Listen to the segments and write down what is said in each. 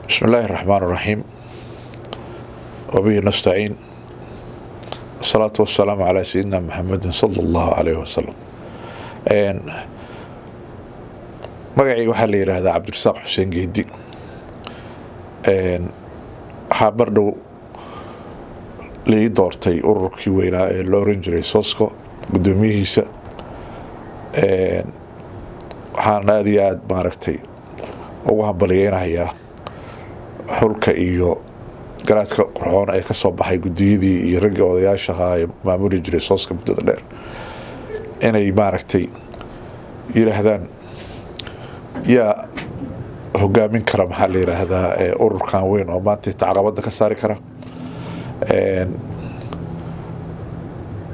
بسم الله الرحمن الرحيم وبه نستعين الصلاة والسلام على سيدنا محمد صلى الله عليه وسلم magacayga waxaa la yiraahdaa Cabdirasaaq Xuseen Geedi waxaa bardhow lii doortay ururkii weynaa ee loo oran jiray Sosco gudoomiyihiisa waxaan aad iyo aad maaragtay ugu hambalyeeynayaa xulka iyo garaadka qurxoon ay ka soo baxay gudiyadii iyo ragga odayaasha ahaa ee maamuli jiray Sosco muddada dheer inay maaragtay yiraahdaan yaa hogaamin kara maxaa la yiraahdaa ururkan weyn oo maanta tacaqabada ka saari kara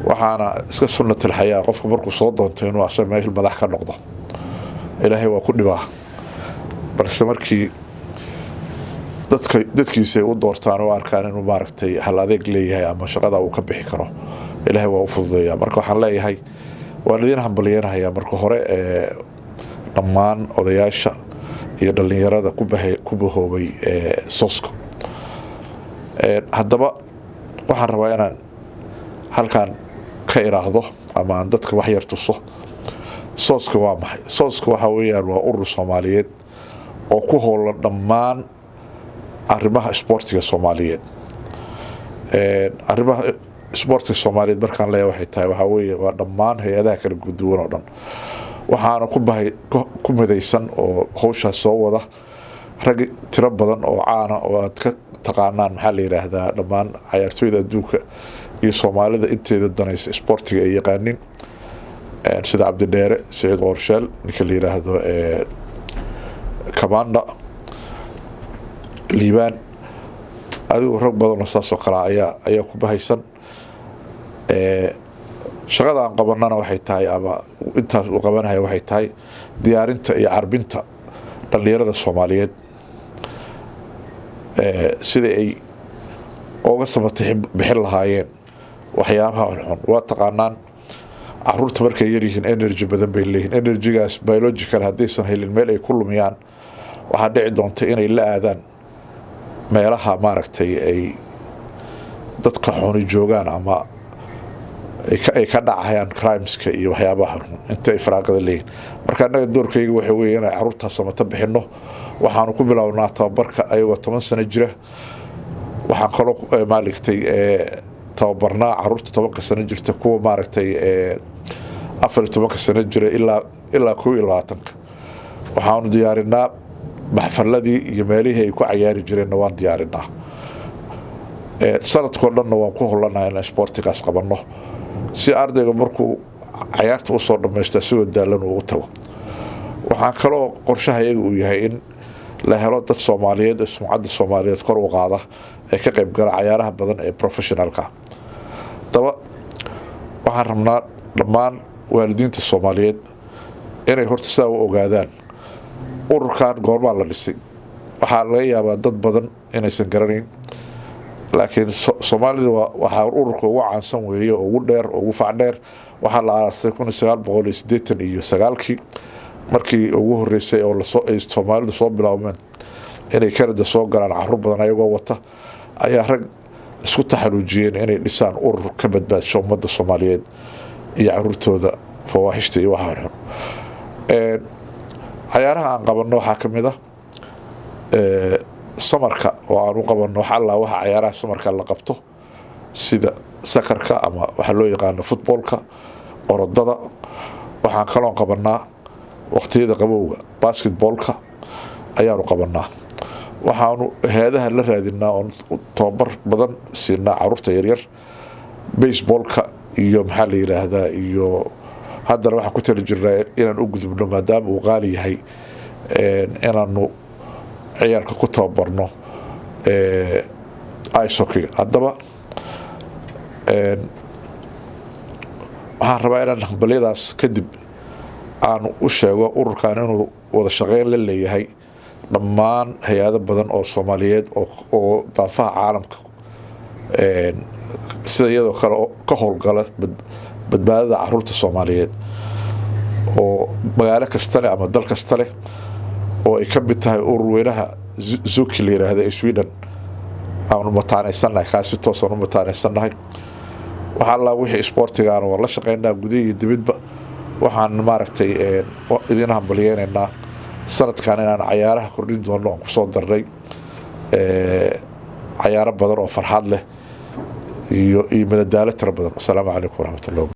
waxaana iska sunnatul hayaa qofka markuu soo doonto inuu asal meel madax ka noqdo ilaahay waa ku dhibaa balse markii dadkiisa u doortaan oo arkaan inuu maaragtay hal adeeg leeyahay ama shaqada uu ka bixi karo ilaahay waa u fududeeyaa marka waxaan leeyahay waan idin hambalyeeynayaa marka hore dhammaan odayaasha iyo dhalinyarada ku bahoobay Sosco haddaba waxaan rabaa inaan halkan ka iraahdo ama aan dadka wax yar tuso Sosco waa maxay Sosco waxa weeyaan waa urur Soomaaliyeed oo ku howlan dhammaan arrimaha sportiga Soomaaliyeed arrimaha sportiga Soomaaliyeed markaan leeyahay waxay tahay waxa weeye waa dhammaan hay'adaha kala guduwan oo dhan waxaana ku midaysan oo hawsha soo wada rag tiro badan oo caana oo aad ka taqaanaan maxaa la yiraahdaa dhammaan ciyaartooyda adduunka iyo Soomaalida inteeda danaysa sportiga ay yaqaanin sida Cabdidheere Saciid Qorsheel ninka la yiraahdo Kamanda Liibaan adigu rag badan oo saas oo kala ayaa ku bahaysan shaqada aan qabanana waxay tahay ama intaas uu qabanayo waxay tahay diyaarinta iyo carbinta dhalinyarada Soomaaliyeed sida ay uga samatay bixin lahaayeen waxyaabaha xun waa taqaanaan carruurta markay yar yihiin energy badan bay leeyihiin energygaas biological haddaysan helin meel ay ku lumiyaan waxaa dhici doonta inay la aadaan meelaha maaragtay ay dadka xuni joogaan ama ay ka dhacayaan crimeska iyo waxyaabaha xun inta ay faraaqada leeyihiin marka anaga doorkayga waxa weeye inay carruurta samata bixino waxaanu ku bilownaa tababarka ayagoo 10 sano jira waxaan kaloo maaligtay tababarnaa carruurta 10 sano jirta kuwa maaragtay 14 sano jira ilaa 22 waxaanu diyaarinaa maxfaladii iyo meelihii ay ku ciyaari jireen waan diyaarinaa sanadkoo dhanna waan ku howlanahay in sportigaas qabanno si ardayga markuu ciyaarta u soo dhameesto sidoo daalan uu tago waxaan kaloo qorshahayaga uu yahay in la helo dad Soomaaliyeed oo sumcadda Soomaaliyeed kor u qaada ee ka qayb gala ciyaaraha badan ee professionalka daba waxaan rabnaa dhammaan waalidiinta Soomaaliyeed inay horta saa u ogaadaan ururkan goorma la dhisay waxaa laga yaabaa dad badan inaysan garanayn laakiin Soomaalida waxa ururka ugu caansan weeye ugu dheer ugu facdheer waxa la aasaasay 1989 markii ugu horeysay oo la soo Soomaalida soo bilaabmeen inay Canada soo galaan carruur badan ayagoo wata ayaa rag isku taxaluujiyeen inay dhisaan urur ka badbaadsho ummadda Soomaaliyeed iyo carruurtooda fawaaxishta iyo waxa xun ciyaaraha aan qabanno waxaa ka mid ah samarka oo aan u qabanno waxa ciyaaraha samarka la qabto sida sakarka ama waxa loo yaqaan footballka orodada waxaan kaloo qabanaa waqtiyada qabowga basketballka ayaanu qabanaa waxaanu heedaha la raadinaa oo tababar badan siinaa carruurta yaryar baseballka iyo maxaa la yiraahdaa iyo haddana waxaan ku tali jirnaa inaan u gudubno maadaama uu qaali yahay inaanu ciyaalka ku tababarno ice hockey haddaba waxaan rabaa inaan hambalyadaas kadib aan u sheego ururkan inuu wada shaqeyn la leeyahay dhammaan hay'ado badan oo Soomaaliyeed oo daafaha caalamka sida iyadoo kale ka howlgala badbaadada carruurta Soomaaliyeed oo magaalo kasta leh ama dal kasta leh oo ay ka mid tahay urur weynaha zuki la yiraahdo ee Sweden aanu mataanaysanahay kaasi toosan u mataanaysanahay waxa la wixii sportigaana waa la shaqeynaa gudaha iyo dibadba waxaan maaragtay idin hambalyeynaa sanadkan inaan ciyaaraha kordhin doono oo ku soo darnay ciyaaro badan oo farxad leh iyo madadaalo tiro badan. Assalaamu calaykum waraxmatullahi